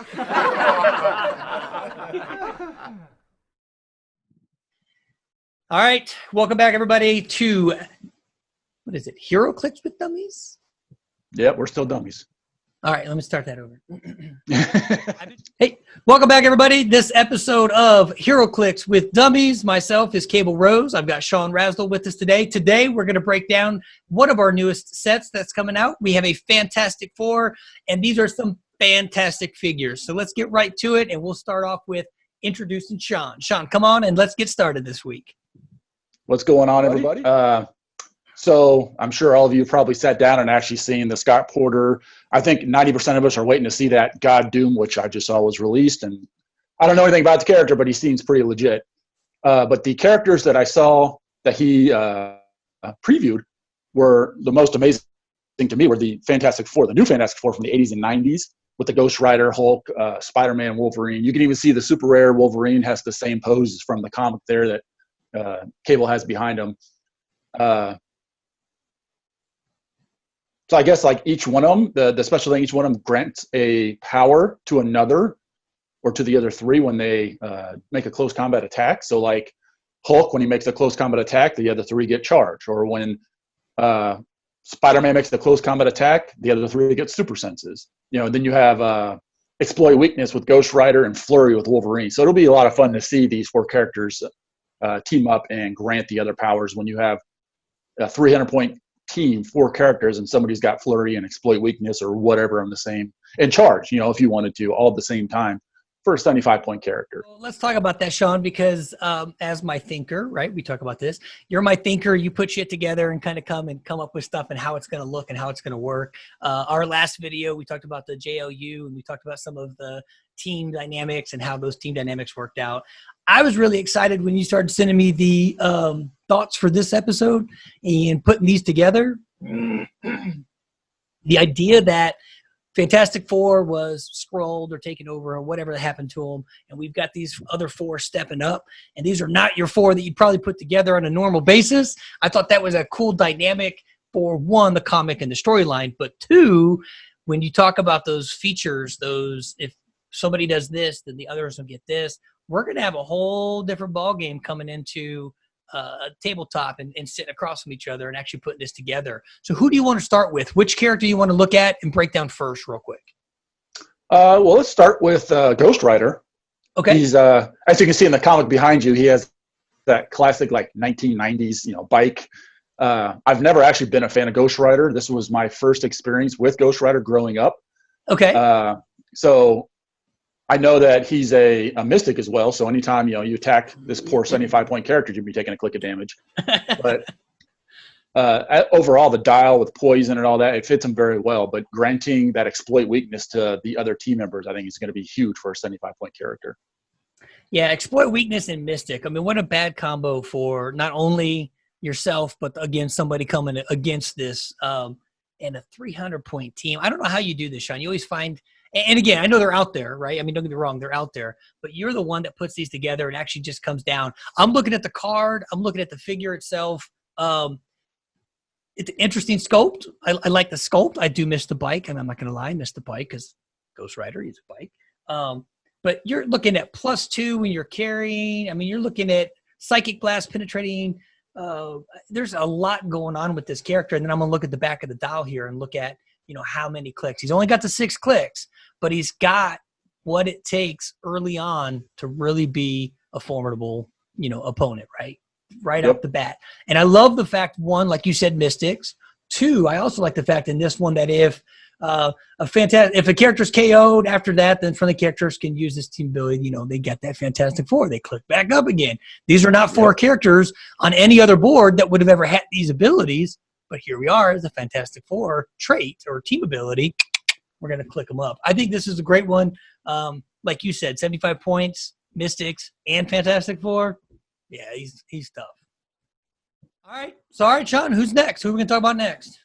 All right, welcome back, everybody, to, what is it, Heroclix with Dummies? Yeah, we're still dummies. All right, let me start that over. Hey, welcome back, everybody. This episode of Heroclix with Dummies. Myself is Cable Rose. I've got Sean Rasdell with us today. Today, we're going to break down one of our newest sets that's coming out. We have a Fantastic Four, and these are some fantastic figures. So let's get right to it, and we'll start off with introducing Sean. Sean, come on, and let's get started this week. What's going on, everybody? So I'm sure all of you probably sat down and actually seen the Scott Porter. I think 90% of us are waiting to see that God Doom, which I just saw was released. And I don't know anything about the character, but he seems pretty legit. But the characters that I saw that he previewed were the most amazing to me were the Fantastic Four, the new Fantastic Four from the 80s and 90s with the Ghost Rider, Hulk, Spider-Man, Wolverine. You can even see the super rare Wolverine has the same poses from the comic there that Cable has behind him. So I guess like each one of them, the special thing, each one of them grants a power to another or to the other three when they make a close combat attack. So like Hulk, when he makes a close combat attack, the other three get charged. Or when Spider-Man makes the close combat attack, the other three get super senses. You know, then you have exploit weakness with Ghost Rider and flurry with Wolverine. So it'll be a lot of fun to see these four characters team up and grant the other powers when you have a 300-point team, four characters, and somebody's got flurry and exploit weakness or whatever on the same, and charge, you know, if you wanted to, all at the same time for a 75-point character. Well, let's talk about that, Sean, because as my thinker, right, we talk about this, you're my thinker, you put shit together and kind of come up with stuff and how it's going to look and how it's going to work. Our last video, we talked about the JLU and we talked about some of the team dynamics and how those team dynamics worked out. I was really excited when you started sending me the thoughts for this episode and putting these together. The idea that Fantastic Four was scrolled or taken over or whatever happened to them, and we've got these other four stepping up, and these are not your four that you'd probably put together on a normal basis. I thought that was a cool dynamic for, one, the comic and the storyline, but two, when you talk about those features, those if somebody does this, then the others will get this. We're going to have a whole different ball game coming into a tabletop and sitting across from each other and actually putting this together. So who do you want to start with? Which character do you want to look at and break down first real quick? Well, let's start with Ghost Rider. Okay. He's, as you can see in the comic behind you, he has that classic like 1990s, you know, bike. I've never actually been a fan of Ghost Rider. This was my first experience with Ghost Rider growing up. Okay. So I know that he's a mystic as well, so anytime you attack this poor 75-point character, you'd be taking a click of damage. But overall, the dial with poison and all that, it fits him very well. But granting that exploit weakness to the other team members, I think is going to be huge for a 75-point character. Yeah, exploit weakness and mystic. I mean, what a bad combo for not only yourself, but again, somebody coming against this and a 300-point team. I don't know how you do this, Sean. You always find. And again, I know they're out there, right? I mean, don't get me wrong, they're out there. But you're the one that puts these together and actually just comes down. I'm looking at the card. I'm looking at the figure itself. It's an interesting sculpt. I like the sculpt. I do miss the bike, and I'm not going to lie, I miss the bike because Ghost Rider is a bike. But you're looking at +2 when you're carrying. I mean, you're looking at Psychic Blast penetrating. There's a lot going on with this character. And then I'm going to look at the back of the dial here and look at, you know, how many clicks. He's only got the 6 clicks, but he's got what it takes early on to really be a formidable, you know, opponent, right off the bat. And I love the fact, one, like you said, mystics. Two, I also like the fact in this one that if a character's KO'd after that, then friendly characters can use this team ability. You know, they get that Fantastic Four. They click back up again. These are not 4 characters on any other board that would have ever had these abilities. But here we are, the Fantastic Four trait or team ability. We're going to click them up. I think this is a great one. Like you said, 75 points, Mystics, and Fantastic Four. Yeah, he's tough. All right. So, all right, Sean, who's next? Who are we going to talk about next?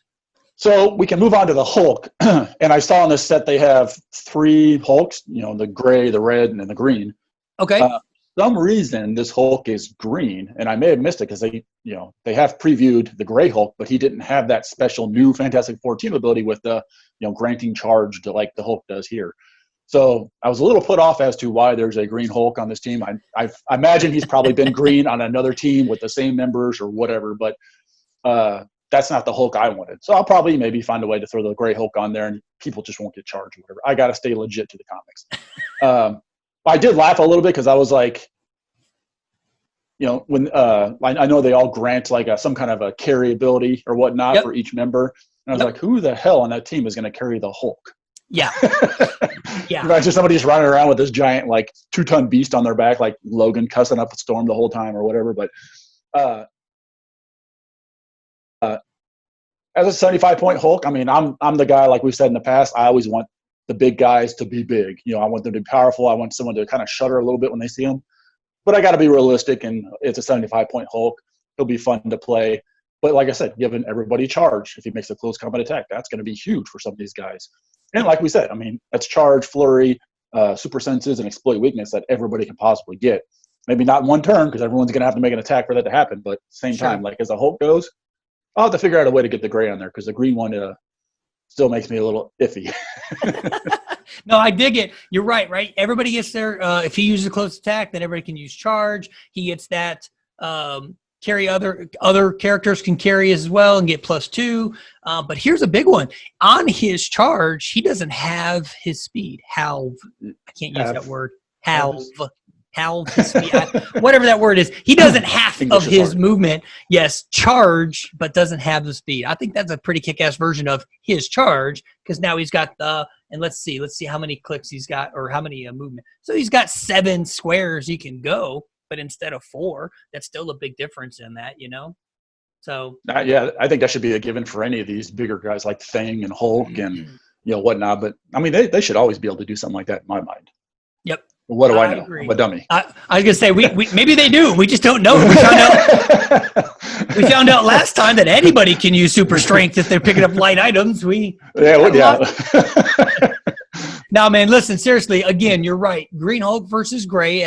So we can move on to the Hulk. And I saw on this set they have 3 Hulks, you know, the gray, the red, and the green. Okay. Some reason this Hulk is green, and I may have missed it because they have previewed the gray Hulk, but he didn't have that special new Fantastic Four team ability with the, granting charge to like the Hulk does here. So I was a little put off as to why there's a Green Hulk on this team. I imagine he's probably been green on another team with the same members or whatever, but that's not the Hulk I wanted. So I'll probably maybe find a way to throw the Gray Hulk on there and people just won't get charged or whatever. I got to stay legit to the comics. I did laugh a little bit because I was like, when I know they all grant like some kind of a carry ability or whatnot for each member. And I was like, who the hell on that team is going to carry the Hulk? Yeah. Yeah. Imagine somebody just running around with this giant, like 2-ton beast on their back, like Logan cussing up a storm the whole time or whatever. But as a 75-point Hulk, I mean, I'm the guy, like we've said in the past, I always want the big guys to be big. I want them to be powerful. I want someone to kind of shudder a little bit when they see them. But I got to be realistic, and it's a 75-point Hulk. He'll be fun to play. But like I said, giving everybody charge, if he makes a close combat attack, that's going to be huge for some of these guys. And like we said, I mean, that's charge, flurry, super senses, and exploit weakness that everybody can possibly get. Maybe not in one turn, because everyone's going to have to make an attack for that to happen. But same time, like as a Hulk goes, I'll have to figure out a way to get the gray on there, because the green one still makes me a little iffy. No, I dig it. You're right? Everybody gets their, if he uses a close attack, then everybody can use charge. He gets that carry, other characters can carry as well and get +2. But here's a big one. On his charge, he doesn't have his speed. Halve. I can't use that word. Halve his speed. Whatever that word is. He doesn't half of his movement. Yes, charge, but doesn't have the speed. I think that's a pretty kick-ass version of his charge, because now he's got and let's see how many clicks he's got, or how many movement. So he's got 7 squares he can go, but instead of 4, that's still a big difference in that, So yeah, I think that should be a given for any of these bigger guys like Thing and Hulk and whatnot. But I mean, they should always be able to do something like that in my mind. Yep. What do I know? I'm a dummy. I was gonna say we maybe they do. We just don't know. We found out last time that anybody can use super strength if they're picking up light items. Now, man, listen, seriously. Again, you're right. Green Hulk versus Gray,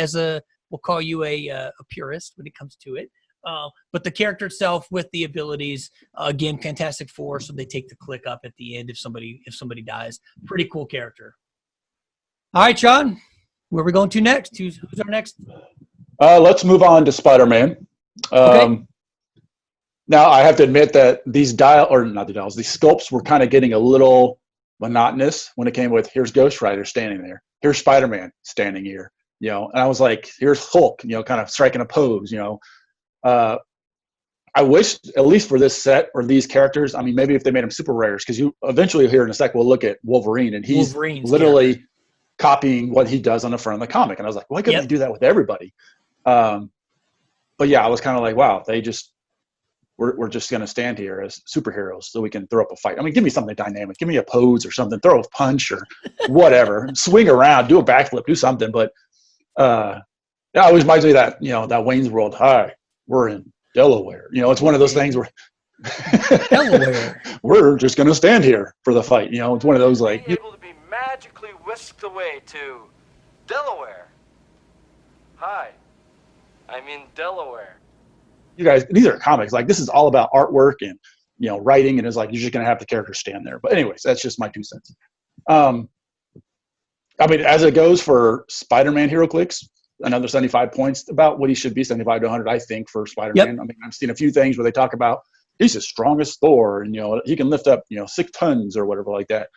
we'll call you a purist when it comes to it. But the character itself with the abilities, again, Fantastic Four. So they take the click up at the end if somebody dies. Pretty cool character. All right, Sean. Where are we going to next? Who's our next? Let's move on to Spider-Man. Okay. Now, I have to admit that these these sculpts were kind of getting a little monotonous when it came with, here's Ghost Rider standing there, here's Spider-Man standing here, and I was like, here's Hulk, kind of striking a pose, I wish, at least for this set or these characters, I mean, maybe if they made them super rares, because you eventually here in a sec, we'll look at Wolverine, and he's literally copying what he does on the front of the comic. And I was like, why couldn't they do that with everybody? But yeah, I was kind of like, wow, we're just going to stand here as superheroes so we can throw up a fight. I mean, give me something dynamic. Give me a pose or something. Throw a punch or whatever. Swing around. Do a backflip. Do something. But it always reminds me of that, that Wayne's World. Hi, we're in Delaware. It's one of those things where Delaware. We're just going to stand here for the fight. It's one of those like. Able to be magically whisked away to Delaware. Hi, I'm in Delaware. You guys, these are comics. Like, this is all about artwork and, writing, and it's like, you're just going to have the character stand there. But anyways, that's just my 2 cents. I mean, as it goes for Spider-Man Heroclix, another 75 points, about what he should be, 75 to 100, I think, for Spider-Man. Yep. I mean, I've seen a few things where they talk about he's as strong as Thor, and, he can lift up, 6 tons or whatever like that.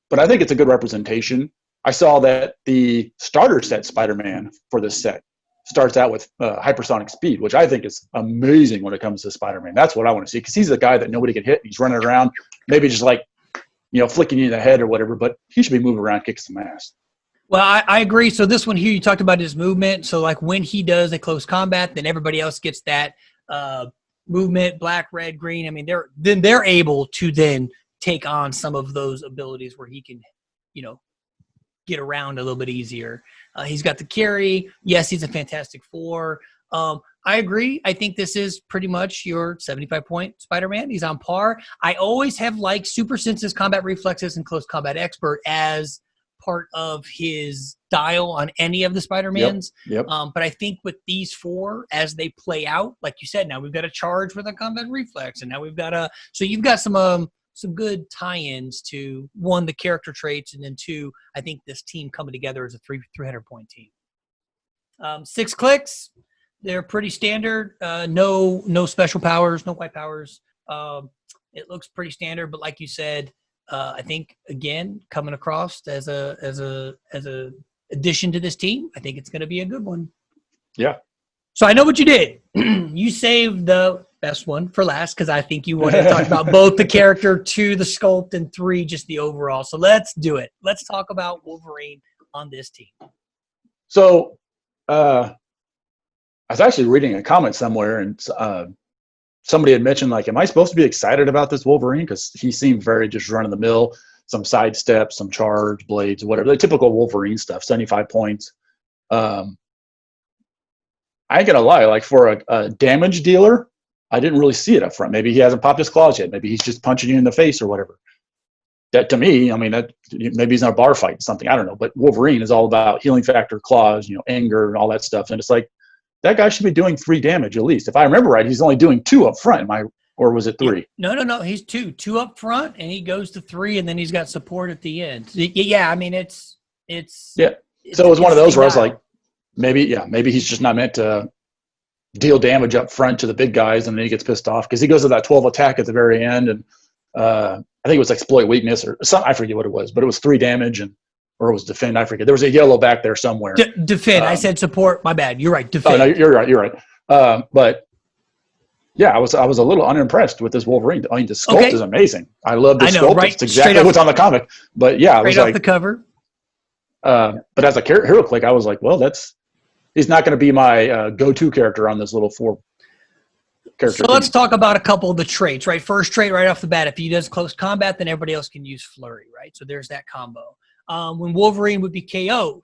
But I think it's a good representation. I saw that the starter set Spider-Man for this set starts out with hypersonic speed, which I think is amazing when it comes to Spider-Man. That's what I want to see, because he's the guy that nobody can hit. He's running around, maybe just like, flicking you in the head or whatever, but he should be moving around, kicking some ass. Well, I agree. So this one here, you talked about his movement. So like when he does a close combat, then everybody else gets that movement, black, red, green. I mean, they're able to then take on some of those abilities where he can, get around a little bit easier. He's got the carry. Yes, he's a Fantastic Four. I agree. I think this is pretty much your 75-point Spider-Man. He's on par. I always have liked super senses, combat reflexes, and close combat expert as part of his dial on any of the Spider-Mans. Yep. But I think with these 4, as they play out, like you said, now we've got a charge with a combat reflex, and now we've got so you've got some some good tie-ins to, one, the character traits, and then two, I think this team coming together as a 300-point team. 6 Clix, they're pretty standard. No special powers, no white powers. It looks pretty standard, but like you said, I think again coming across as a addition to this team, I think it's going to be a good one. Yeah. So I know what you did. You saved the best one for last because I think you wanted to talk about both the character, 2, the sculpt, and 3, just the overall. So let's do it. Let's talk about Wolverine on this team. So I was actually reading a comment somewhere, and somebody had mentioned, like, am I supposed to be excited about this Wolverine? Because he seemed very just run-of-the-mill, some sidesteps, some charge, blades, whatever. The typical Wolverine stuff, 75 points. I ain't gonna lie, like for a damage dealer, I didn't really see it up front. Maybe he hasn't popped his claws yet. Maybe he's just punching you in the face or whatever. That, to me, I mean, that maybe he's in a bar fight, something, I don't know. But Wolverine is all about healing factor, claws, anger, and all that stuff. And it's like, that guy should be doing 3 damage at least. If I remember right, he's only doing 2 up front. Or was it 3? No. He's 2 up front, and he goes to 3, and then he's got support at the end. Yeah, I mean, it's yeah. So it was one of those where I was like, maybe he's just not meant to deal damage up front to the big guys, and then he gets pissed off because he goes to that 12 attack at the very end, and I think it was exploit weakness or something. I forget what it was, but it was 3 damage, or it was defend. I forget. There was a yellow back there somewhere. Defend. I said support. My bad. You're right. Defend. Oh, no, you're right. But yeah, I was a little unimpressed with this Wolverine. I mean, the sculpt is amazing. I love the sculpt. Right? It's exactly what's on the comic. But yeah, I was off the cover. But as a Heroclix, I was like, well, he's not going to be my go-to character on this little 4 character. So let's talk about a couple of the traits, right? First trait right off the bat, if he does close combat, then everybody else can use flurry, right? So there's that combo. When Wolverine would be KO'd,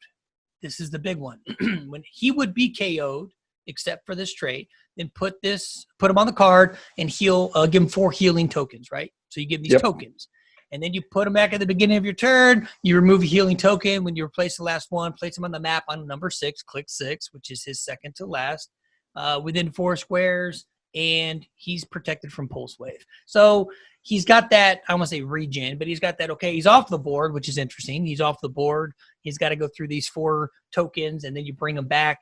this is the big one. When he would be KO'd, except for this trait, then put him on the card and give him 4 healing tokens, right? So you give these tokens. And then you put them back at the beginning of your turn. You remove a healing token. When you replace the last one, place him on the map on number 6, click 6, which is his second to last, within 4 squares, and he's protected from pulse wave. So he's got that, I don't want to say regen, but he's got that, okay, he's off the board, which is interesting. He's off the board. He's got to go through these 4 tokens, and then you bring him back.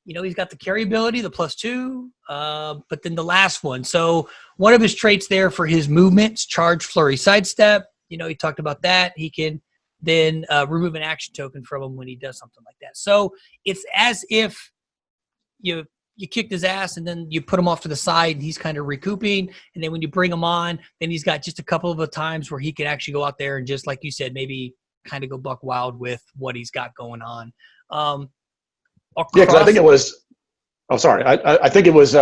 He's got the carry ability, the +2, but then the last one. So one of his traits there for his movements, charge, flurry, sidestep. He talked about that. He can then remove an action token from him when he does something like that. So it's as if you kicked his ass and then you put him off to the side and he's kind of recouping. And then when you bring him on, then he's got just a couple of times where he can actually go out there and just, like you said, maybe kind of go buck wild with what he's got going on. Because I think it was. Oh, sorry. I think it was.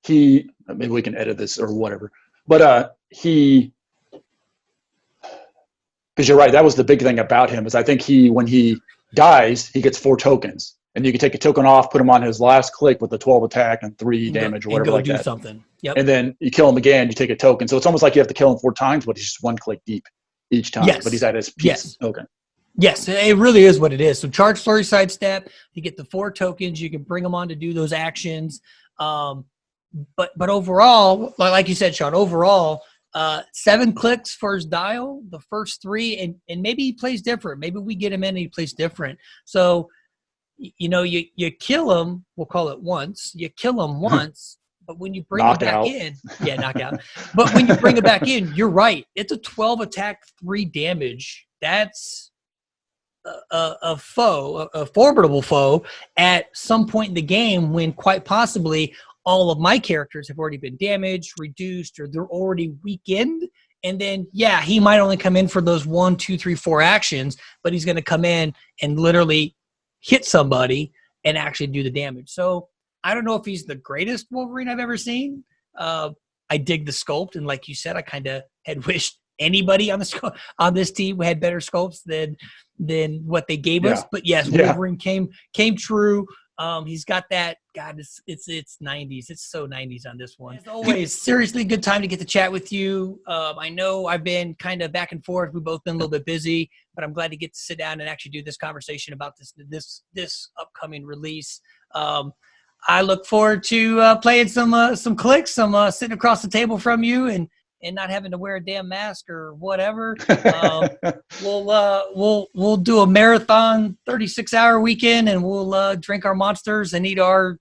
He. Maybe we can edit this or whatever. But he. Because you're right. That was the big thing about him is I think when he dies, he gets 4 tokens, and you can take a token off, put him on his last click with the 12 attack and 3 damage or whatever like that. Something. Yep. And then you kill him again. You take a token. So it's almost like you have to kill him 4 times, but he's just 1 click deep each time. Yes. But he's at his piece. Yes. Okay. Yes, it really is what it is. So charge, flurry, sidestep. You get the 4 tokens. You can bring them on to do those actions. But overall, like you said, Sean, overall, 7 clicks for his dial, the first 3, and maybe he plays different. Maybe we get him in and he plays different. So, you kill him, we'll call it once. You kill him once, but when you bring him back in, knockout. But when you bring him back in, you're right. It's a 12 attack, 3 damage. That's a formidable foe at some point in the game when quite possibly all of my characters have already been damaged, reduced, or they're already weakened. And then, he might only come in for those 1, 2, 3, 4 actions, but he's going to come in and literally hit somebody and actually do the damage. So I don't know if he's the greatest Wolverine I've ever seen. I dig the sculpt, and like you said, I kind of had wished anybody on this team had better sculpts than what they gave us. But yes, Wolverine came true. He's got that. God, it's 90s. It's so 90s on this one. As always, seriously, good time to get to chat with you. I know I've been kind of back and forth. We've both been a little bit busy, but I'm glad to get to sit down and actually do this conversation about this upcoming release. I look forward to playing some Clix, sitting across the table from you and and not having to wear a damn mask or whatever, we'll do a marathon 36-hour weekend, and we'll drink our monsters and eat our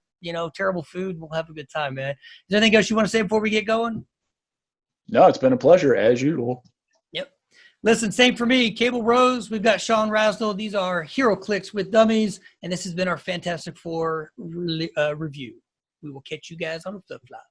terrible food. We'll have a good time, man. Is there anything else you want to say before we get going? No, it's been a pleasure as usual. Yep. Listen, same for me. Cable Rose, we've got Sean Rasnell. These are Heroclix with Dummies, and this has been our Fantastic Four review. We will catch you guys on the flip flop.